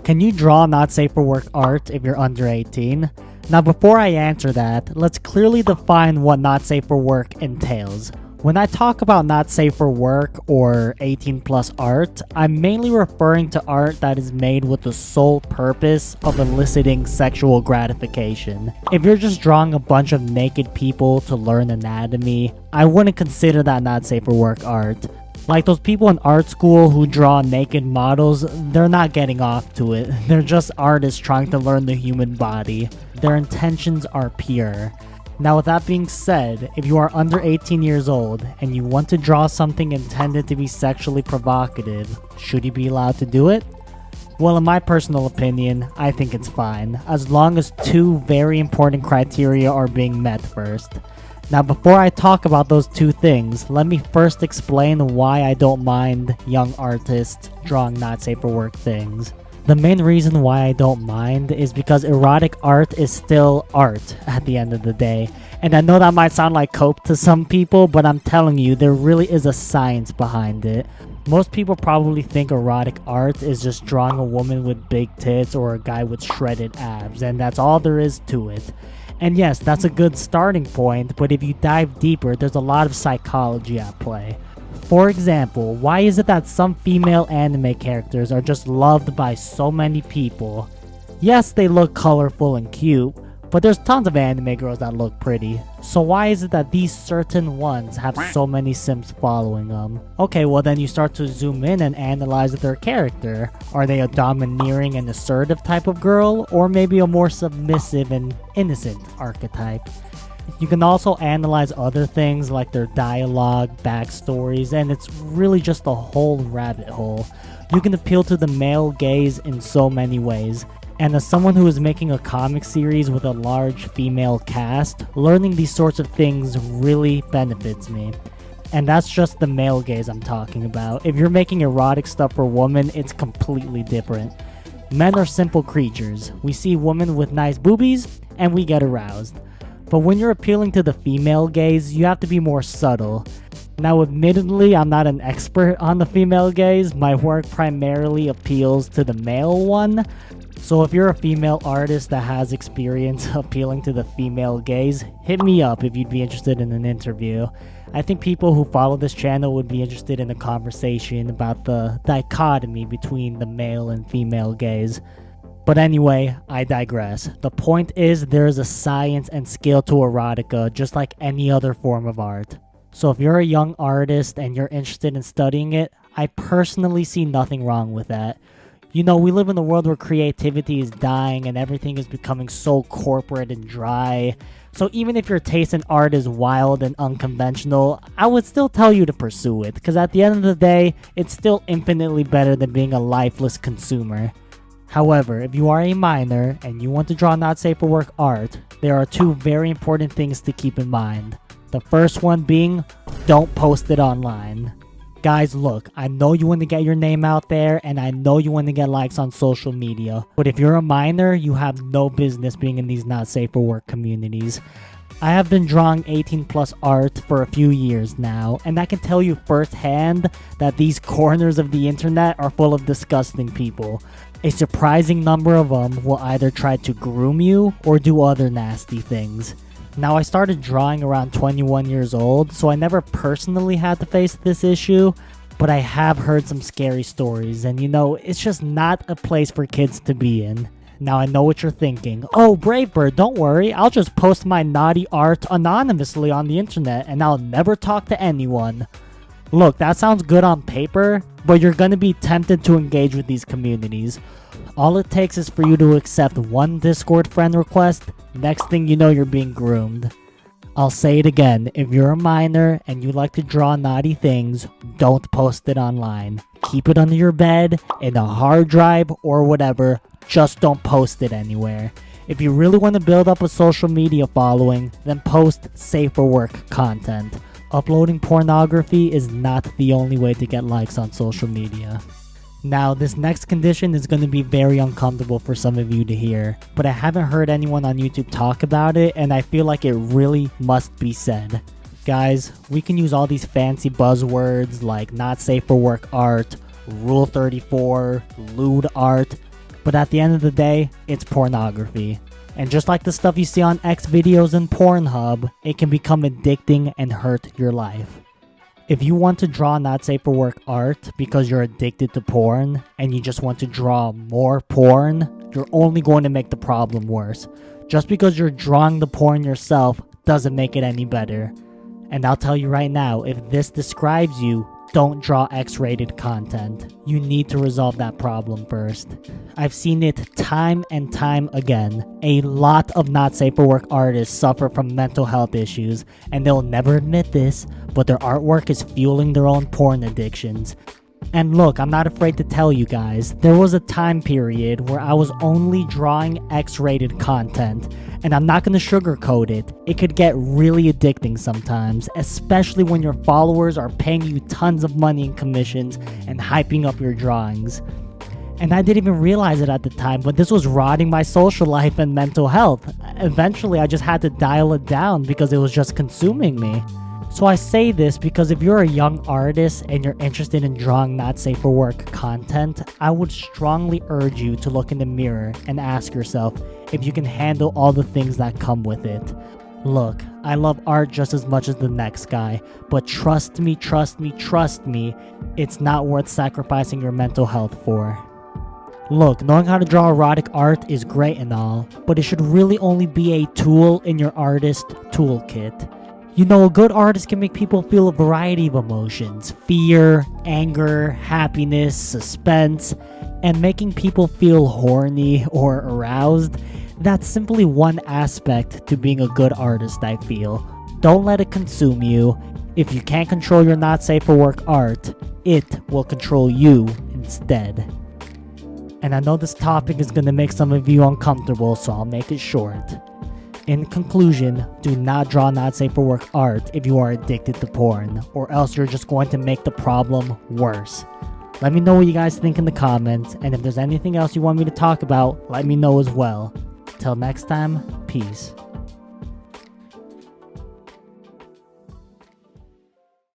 Can you draw not safe for work art if you're under 18? Now before I answer that, let's clearly define what not safe for work entails. When I talk about not safe for work or 18 plus art, I'm mainly referring to art that is made with the sole purpose of eliciting sexual gratification. If you're just drawing a bunch of naked people to learn anatomy, I wouldn't consider that not safe for work art. Like those people in art school who draw naked models, they're not getting off to it. They're just artists trying to learn the human body. Their intentions are pure. Now with that being said, if you are under 18 years old and you want to draw something intended to be sexually provocative, should you be allowed to do it? Well, in my personal opinion, I think it's fine, as long as two very important criteria are being met first. Now before I talk about those two things, let me first explain why I don't mind young artists drawing not safe for work things. The main reason why I don't mind is because erotic art is still art at the end of the day. And I know that might sound like cope to some people, but I'm telling you, there really is a science behind it. Most people probably think erotic art is just drawing a woman with big tits or a guy with shredded abs, and that's all there is to it. And yes, that's a good starting point, but if you dive deeper, there's a lot of psychology at play. For example, why is it that some female anime characters are just loved by so many people? Yes, they look colorful and cute, but there's tons of anime girls that look pretty. So why is it that these certain ones have so many simps following them? Okay, well then you start to zoom in and analyze their character. Are they a domineering and assertive type of girl, or maybe a more submissive and innocent archetype? You can also analyze other things like their dialogue, backstories, and it's really just a whole rabbit hole. You can appeal to the male gaze in so many ways. And as someone who is making a comic series with a large female cast, learning these sorts of things really benefits me. And that's just the male gaze I'm talking about. If you're making erotic stuff for women, it's completely different. Men are simple creatures. We see women with nice boobies, and we get aroused. But when you're appealing to the female gaze, you have to be more subtle. Now admittedly, I'm not an expert on the female gaze. My work primarily appeals to the male one. So if you're a female artist that has experience appealing to the female gaze, hit me up if you'd be interested in an interview. I think people who follow this channel would be interested in a conversation about the dichotomy between the male and female gaze. But anyway, I digress. The point is, there is a science and skill to erotica just like any other form of art. So if you're a young artist and you're interested in studying it, I personally see nothing wrong with that. You know, we live in a world where creativity is dying and everything is becoming so corporate and dry. So even if your taste in art is wild and unconventional, I would still tell you to pursue it, because at the end of the day, it's still infinitely better than being a lifeless consumer. However, if you are a minor and you want to draw not safe for work art, there are two very important things to keep in mind. The first one being, don't post it online. Guys, look, I know you want to get your name out there, and I know you want to get likes on social media, but if you're a minor, you have no business being in these not safe for work communities. I have been drawing 18 plus art for a few years now, and I can tell you firsthand that these corners of the internet are full of disgusting people. A surprising number of them will either try to groom you or do other nasty things. Now, I started drawing around 21 years old, so I never personally had to face this issue, but I have heard some scary stories, and you know, it's just not a place for kids to be in. Now, I know what you're thinking. Oh, Bravebird, don't worry, I'll just post my naughty art anonymously on the internet, and I'll never talk to anyone. Look, that sounds good on paper, but you're gonna be tempted to engage with these communities. All it takes is for you to accept one Discord friend request. Next thing you know, you're being groomed. I'll say it again, if you're a minor and you like to draw naughty things, don't post it online. Keep it under your bed, in a hard drive, or whatever. Just don't post it anywhere. If you really want to build up a social media following, then post safe for work content. Uploading pornography is not the only way to get likes on social media. Now, this next condition is going to be very uncomfortable for some of you to hear, but I haven't heard anyone on YouTube talk about it, and I feel like it really must be said. Guys, we can use all these fancy buzzwords like not safe for work art, Rule 34, lewd art, But at the end of the day, it's pornography. And just like the stuff you see on X videos and Pornhub, it can become addicting and hurt your life. If you want to draw not safe for work art because you're addicted to porn and you just want to draw more porn, you're only going to make the problem worse. Just because you're drawing the porn yourself doesn't make it any better. And I'll tell you right now, if this describes you, don't draw X-rated content. You need to resolve that problem first. I've seen it time and time again. A lot of not safe for work artists suffer from mental health issues, and they'll never admit this, but their artwork is fueling their own porn addictions. And look, I'm not afraid to tell you guys, there was a time period where I was only drawing X-rated content, and I'm not going to sugarcoat it. It could get really addicting sometimes, especially when your followers are paying you tons of money in commissions and hyping up your drawings. And I didn't even realize it at the time, but this was rotting my social life and mental health. Eventually, I just had to dial it down because it was just consuming me. So I say this because if you're a young artist and you're interested in drawing not safe for work content, I would strongly urge you to look in the mirror and ask yourself if you can handle all the things that come with it. Look, I love art just as much as the next guy, but trust me, it's not worth sacrificing your mental health for. Look, knowing how to draw erotic art is great and all, but it should really only be a tool in your artist toolkit. You know, a good artist can make people feel a variety of emotions: fear, anger, happiness, suspense, and making people feel horny or aroused. That's simply one aspect to being a good artist, I feel. Don't let it consume you. If you can't control your not safe for work art, it will control you instead. And I know this topic is going to make some of you uncomfortable, so I'll make it short. In conclusion, do not draw not safe for work art if you are addicted to porn, or else you're just going to make the problem worse. Let me know what you guys think in the comments, and if there's anything else you want me to talk about, let me know as well. Till next time, peace.